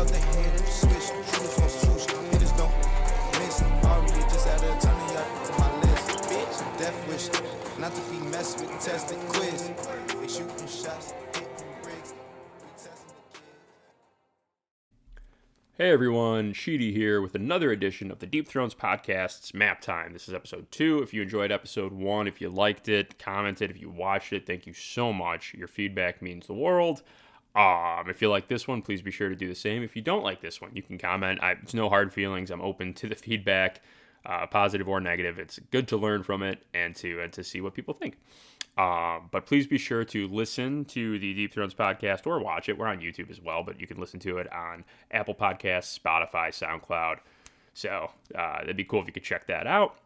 out the hand, switch, shooters on swoosh, hitters don't miss. Already just added a ton of y'all to my list. Bitch, death wish, not to be messed with, tested quiz. They shooting shots, hitting bricks, we testing the kids. Hey everyone, Sheedy here with another edition of the Deep Thrones Podcast's Map Time. This is episode 2. If you enjoyed episode 1, if you liked it, commented, if you watched it, thank you so much. Your feedback means the world. If you like this one, please be sure to do the same. If you don't like this one, you can comment. It's no hard feelings. I'm open to the feedback, positive or negative. It's good to learn from it and to see what people think. But please be sure to listen to the Deep Thrones podcast or watch it. We're on YouTube as well, but you can listen to it on Apple Podcasts, Spotify, SoundCloud. So that'd be cool if you could check that out.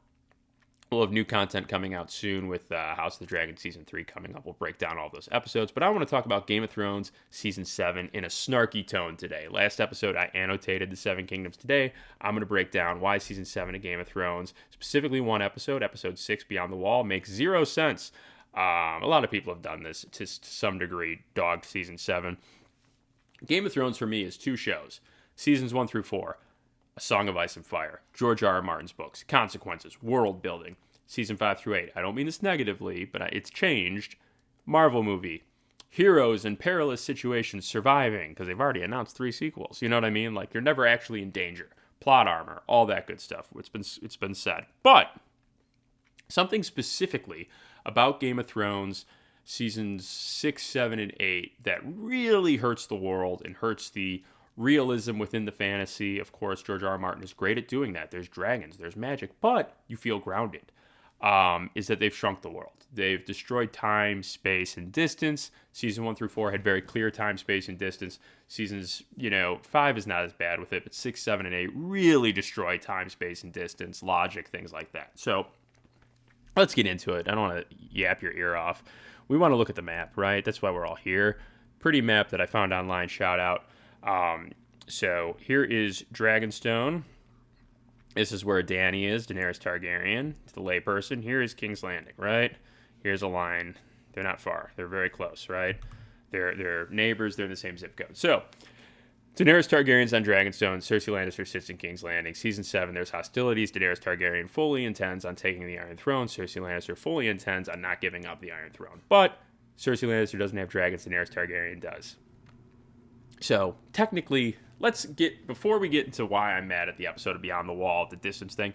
We'll have new content coming out soon with House of the Dragon Season 3 coming up. We'll break down all those episodes. But I want to talk about Game of Thrones Season 7 in a snarky tone today. Last episode, I annotated the 7 Kingdoms. Today, I'm going to break down why Season 7 of Game of Thrones, specifically one episode, Episode 6, Beyond the Wall, makes zero sense. A lot of people have done this to some degree, dogged Season 7. Game of Thrones for me is 2 shows, Seasons 1 through 4. A Song of Ice and Fire, George R. R. Martin's books, Consequences, World Building, Season 5 through 8. I don't mean this negatively, but it's changed. Marvel movie, heroes in perilous situations surviving, because they've already announced 3 sequels. You know what I mean? Like, you're never actually in danger. Plot armor, all that good stuff. It's been said. But something specifically about Game of Thrones Seasons 6, 7, and 8 that really hurts the world and hurts the realism within the fantasy. Of course, George R. R. Martin is great at doing that. There's dragons, there's magic, but you feel grounded. Is that they've shrunk the world. They've destroyed time, space, and distance. Season 1 through 4 had very clear time, space, and distance. Seasons, 5 is not as bad with it, but 6, 7, and 8 really destroy time, space, and distance, logic, things like that. So let's get into it. I don't want to yap your ear off. We want to look at the map, right? That's why we're all here. Pretty map that I found online, shout out. So here is Dragonstone. This is where Dany is, Daenerys Targaryen, to the layperson. Here is King's Landing, right? Here's a line. They're not far. They're very close, right? They're neighbors. They're in the same zip code. So Daenerys Targaryen's on Dragonstone. Cersei Lannister sits in King's Landing. Season 7, there's hostilities. Daenerys Targaryen fully intends on taking the Iron Throne. Cersei Lannister fully intends on not giving up the Iron Throne. But Cersei Lannister doesn't have dragons. Daenerys Targaryen does. So, technically, before we get into why I'm mad at the episode of Beyond the Wall, the distance thing,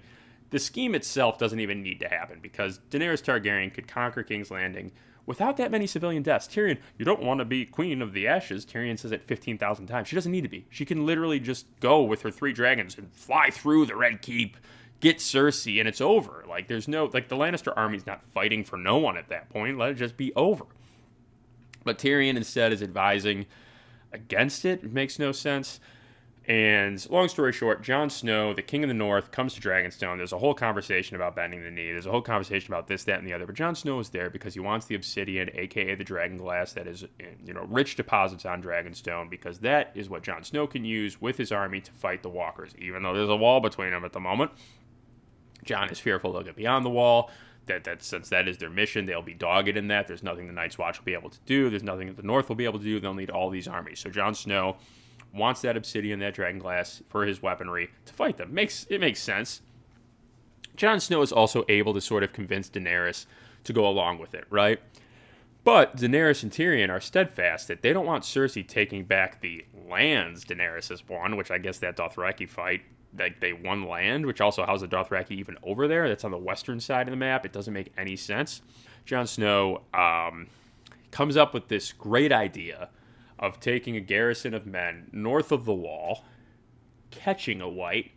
the scheme itself doesn't even need to happen, because Daenerys Targaryen could conquer King's Landing without that many civilian deaths. Tyrion, you don't want to be Queen of the Ashes. Tyrion says it 15,000 times. She doesn't need to be. She can literally just go with her 3 dragons and fly through the Red Keep, get Cersei, and it's over. Like, the Lannister army's not fighting for no one at that point. Let it just be over. But Tyrion instead is advising against it. It makes no sense. And long story short, Jon Snow, the King of the North, comes to Dragonstone. There's a whole conversation about bending the knee. There's a whole conversation about this, that, and the other. But Jon Snow is there because he wants the obsidian, a.k.a. the dragon glass, that is, rich deposits on Dragonstone, because that is what Jon Snow can use with his army to fight the Walkers, even though there's a wall between them at the moment. Jon is fearful they'll get beyond the wall. That since that is their mission, they'll be dogged in that. There's nothing the Night's Watch will be able to do. There's nothing that the North will be able to do. They'll need all these armies. So Jon Snow wants that obsidian, that dragon glass, for his weaponry to fight them. It makes sense. Jon Snow is also able to sort of convince Daenerys to go along with it, right? But Daenerys and Tyrion are steadfast that they don't want Cersei taking back the lands Daenerys has won, which I guess that Dothraki fight, like, they won land, which also, how's the Dothraki even over there? That's on the western side of the map. It doesn't make any sense. Jon Snow comes up with this great idea of taking a garrison of men north of the wall, catching a white,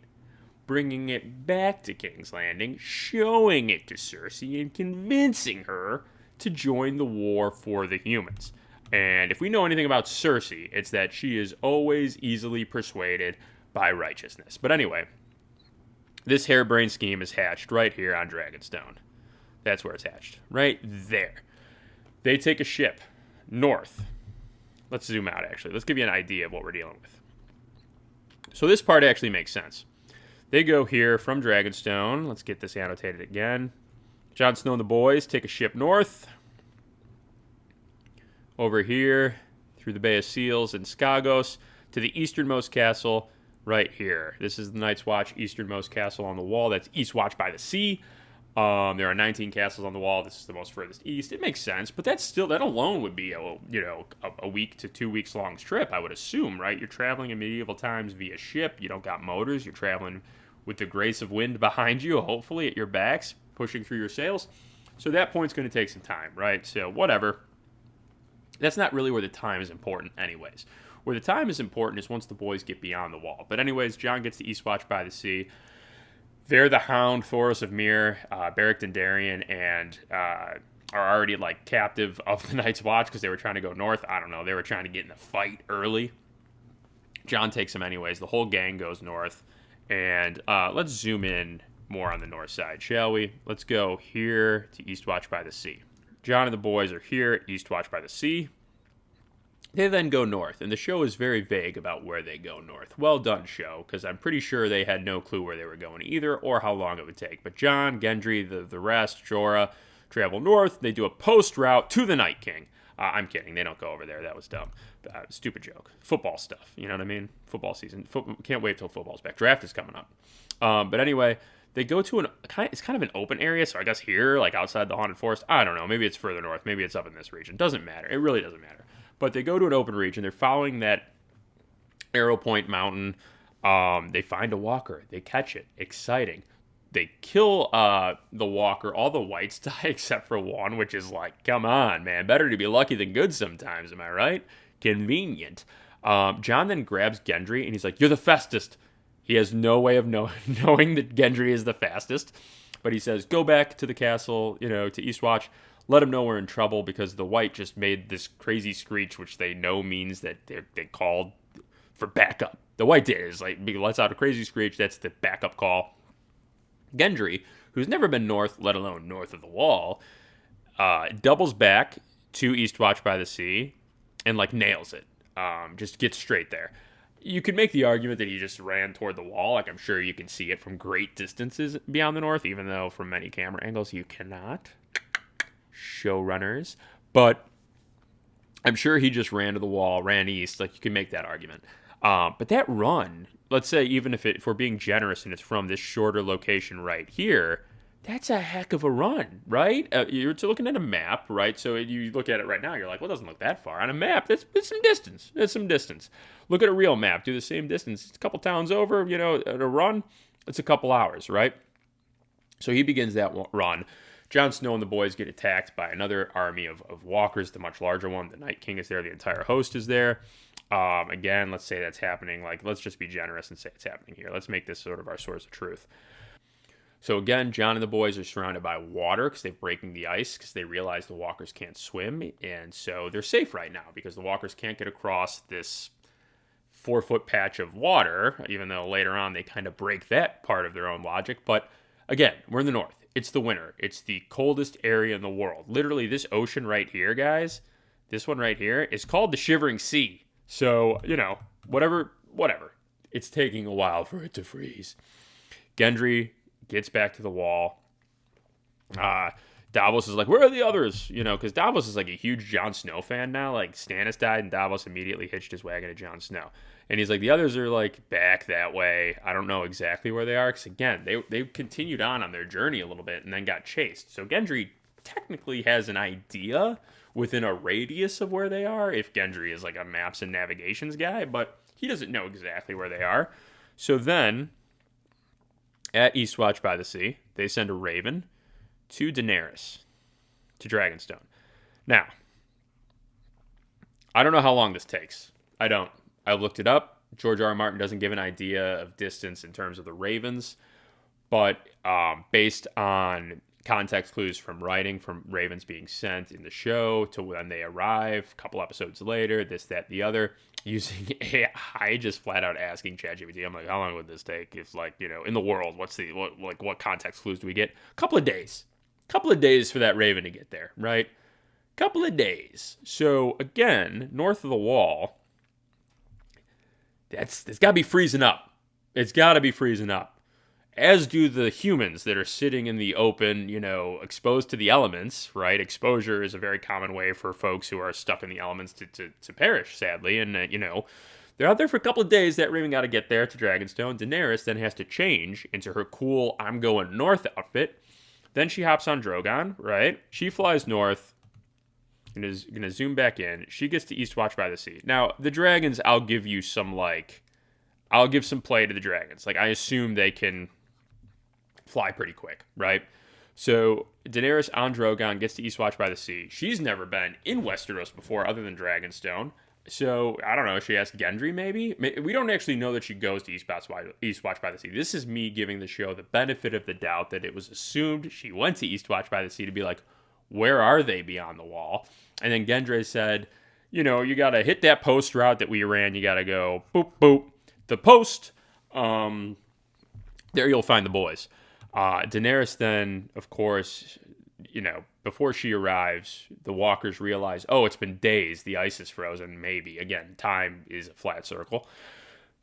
bringing it back to King's Landing, showing it to Cersei, and convincing her to join the war for the humans. And if we know anything about Cersei, it's that she is always easily persuaded by righteousness. But anyway, this harebrained scheme is hatched right here on Dragonstone. That's where it's hatched. Right there. They take a ship north. Let's zoom out, actually. Let's give you an idea of what we're dealing with. So this part actually makes sense. They go here from Dragonstone. Let's get this annotated again. Jon Snow and the boys take a ship north. Over here, through the Bay of Seals and Skagos, to the easternmost castle right here. This is the Night's Watch easternmost castle on the wall. That's Eastwatch by the Sea. There are 19 castles on the wall. This is the most furthest east. It makes sense, but that alone would be a week to 2 weeks long trip, I would assume, right? You're traveling in medieval times via ship. You don't got motors. You're traveling with the grace of wind behind you, hopefully at your backs, pushing through your sails. So that point's going to take some time, right? So whatever. That's not really where the time is important anyways. Where the time is important is once the boys get beyond the wall. But anyways, Jon gets to Eastwatch by the Sea. There, the Hound, Thoros of Myr, Beric Dondarrion, and are already like captive of the Night's Watch because they were trying to go north. I don't know. They were trying to get in the fight early. Jon takes them anyways. The whole gang goes north. And let's zoom in more on the north side, shall we? Let's go here to Eastwatch by the Sea. Jon and the boys are here at Eastwatch by the Sea. They then go north, and the show is very vague about where they go north. Well done, show, because I'm pretty sure they had no clue where they were going either or how long it would take. But Jon, Gendry, the rest, Jorah, travel north. They do a post route to the Night King. I'm kidding. They don't go over there. That was dumb. Stupid joke. Football stuff. You know what I mean? Football season. Can't wait till football's back. Draft is coming up. But anyway, they go to it's kind of an open area. So I guess here, like outside the Haunted Forest, I don't know. Maybe it's further north. Maybe it's up in this region. Doesn't matter. It really doesn't matter. But they go to an open region. They're following that Arrow Point Mountain. They find a walker. They catch it. Exciting. They kill the walker. All the whites die except for one, which is like, come on, man. Better to be lucky than good sometimes, am I right? Convenient. Jon then grabs Gendry, and he's like, you're the fastest. He has no way of knowing that Gendry is the fastest. But he says, go back to the castle, to Eastwatch. Let him know we're in trouble because the white just made this crazy screech, which they know means that they called for backup. The white did. It's like, he lets out a crazy screech. That's the backup call. Gendry, who's never been north, let alone north of the wall, doubles back to Eastwatch by the Sea and, nails it. Just gets straight there. You could make the argument that he just ran toward the wall. Like, I'm sure you can see it from great distances beyond the north, even though from many camera angles you cannot. Showrunners. But I'm sure he just ran to the wall, ran east. You can make that argument. But that run, let's say even if we're being generous and it's from this shorter location right here, that's a heck of a run, right? You're looking at a map, right? So you look at it right now, you're like, well, it doesn't look that far. On a map, it's some distance. It's some distance. Look at a real map. Do the same distance. It's a couple towns over, at a run, it's a couple hours, right? So he begins that run. Jon Snow and the boys get attacked by another army of walkers, the much larger one. The Night King is there. The entire host is there. Again, let's say that's happening. Let's just be generous and say it's happening here. Let's make this sort of our source of truth. So again, Jon and the boys are surrounded by water because they're breaking the ice because they realize the walkers can't swim. And so they're safe right now because the walkers can't get across this 4-foot patch of water, even though later on they kind of break that part of their own logic. But again, we're in the north. It's the winter. It's the coldest area in the world. Literally, this ocean right here, guys, this one right here, is called the Shivering Sea. So, whatever. It's taking a while for it to freeze. Gendry gets back to the wall. Davos is like, where are the others? Because Davos is a huge Jon Snow fan now. Stannis died, and Davos immediately hitched his wagon to Jon Snow. And he's like, the others are back that way. I don't know exactly where they are. Because again, they continued on their journey a little bit and then got chased. So Gendry technically has an idea within a radius of where they are. If Gendry is a maps and navigations guy, but he doesn't know exactly where they are. So then, at Eastwatch by the Sea, they send a raven to Daenerys, to Dragonstone. Now, I don't know how long this takes. I don't. I looked it up. George R. R. Martin doesn't give an idea of distance in terms of the ravens, but based on context clues from writing, from ravens being sent in the show to when they arrive, a couple episodes later, this, that, the other, using AI, just flat out asking ChatGPT. I'm like, how long would this take? If in the world, what context clues do we get? A couple of days for that raven to get there, right? Couple of days. So again, north of the wall, it's got to be freezing up. It's got to be freezing up. As do the humans that are sitting in the open, exposed to the elements, right? Exposure is a very common way for folks who are stuck in the elements to perish, sadly. And, They're out there for a couple of days. That Raven got to get there to Dragonstone. Daenerys then has to change into her cool I'm going north outfit. Then she hops on Drogon, right? She flies north and is going to zoom back in. She gets to Eastwatch by the Sea. Now, the dragons, I'll give some play to the dragons. Like, I assume they can fly pretty quick, right? So Daenerys on Drogon gets to Eastwatch by the Sea. She's never been in Westeros before other than Dragonstone. So, I don't know, she asked Gendry maybe? We don't actually know that she goes to Eastwatch by the Sea. This is me giving the show the benefit of the doubt that it was assumed she went to Eastwatch by the Sea to be like, where are they beyond the wall? And then Gendry said, you got to hit that post route that we ran. You got to go boop, boop, the post. There you'll find the boys. Daenerys then, of course, before she arrives, the walkers realize, it's been days. The ice is frozen. Maybe. Again, time is a flat circle.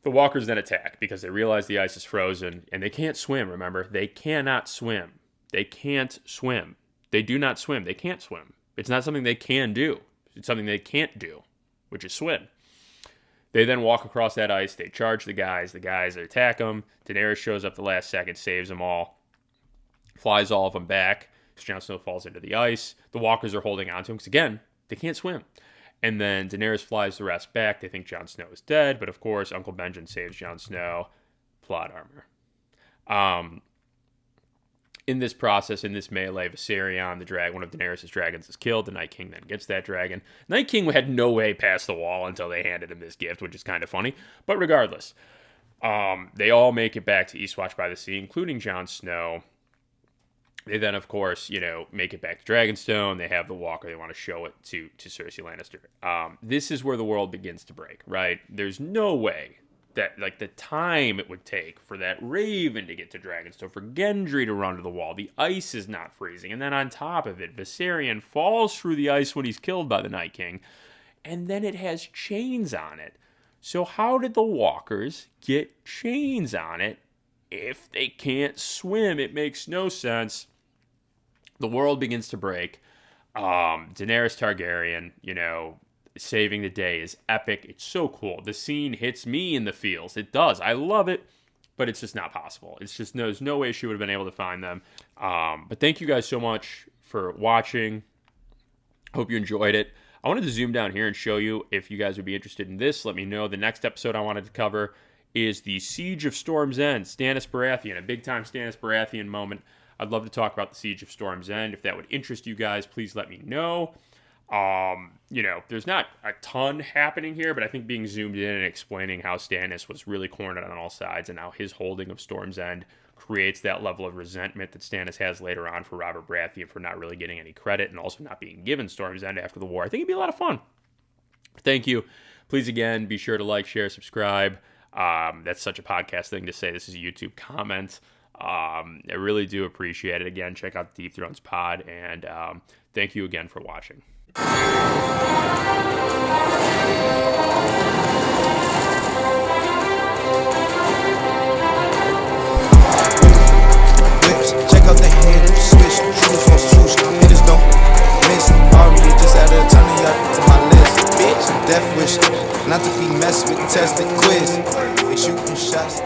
The walkers then attack because they realize the ice is frozen and they can't swim, remember? They cannot swim. They can't swim. They do not swim. They can't swim. It's not something they can do. It's something they can't do, which is swim. They then walk across that ice. They charge the guys. The guys attack them. Daenerys shows up the last second, saves them all, flies all of them back. Jon Snow falls into the ice. The walkers are holding on to him because, again, they can't swim. And then Daenerys flies the rest back. They think Jon Snow is dead, but of course, Uncle Benjen saves Jon Snow. Plot armor. In this process, in this melee, Viserion, one of Daenerys' dragons, is killed. The Night King then gets that dragon. Night King had no way past the wall until they handed him this gift, which is kind of funny. But regardless, they all make it back to Eastwatch by the Sea, including Jon Snow. They then, of course, make it back to Dragonstone. They have the Walker. They want to show it to Cersei Lannister. This is where the world begins to break, right? There's no way that, the time it would take for that Raven to get to Dragonstone, for Gendry to run to the wall. The ice is not freezing. And then on top of it, Viserion falls through the ice when he's killed by the Night King. And then it has chains on it. So how did the walkers get chains on it if they can't swim? It makes no sense. The world begins to break. Daenerys Targaryen, saving the day is epic. It's so cool. The scene hits me in the feels. It does. I love it, but it's just not possible. It's just there's no way she would have been able to find them. But thank you guys so much for watching. Hope you enjoyed it. I wanted to zoom down here and show you if you guys would be interested in this. Let me know. The next episode I wanted to cover is the Siege of Storm's End. Stannis Baratheon, a big-time Stannis Baratheon moment. I'd love to talk about the Siege of Storm's End. If that would interest you guys, please let me know. There's not a ton happening here, but I think being zoomed in and explaining how Stannis was really cornered on all sides and how his holding of Storm's End creates that level of resentment that Stannis has later on for Robert Baratheon for not really getting any credit and also not being given Storm's End after the war. I think it'd be a lot of fun. Thank you. Please, again, be sure to like, share, subscribe. That's such a podcast thing to say. This is a YouTube comment. I really do appreciate it. Again, check out the Deep Thrones pod, and thank you again for watching. Whips, check out the handle, switch, truce on swoosh, hitters don't miss. Already just added a ton of y'all to my list. Bitch, death wish, not to be messed with, tested quiz. They shooting shots.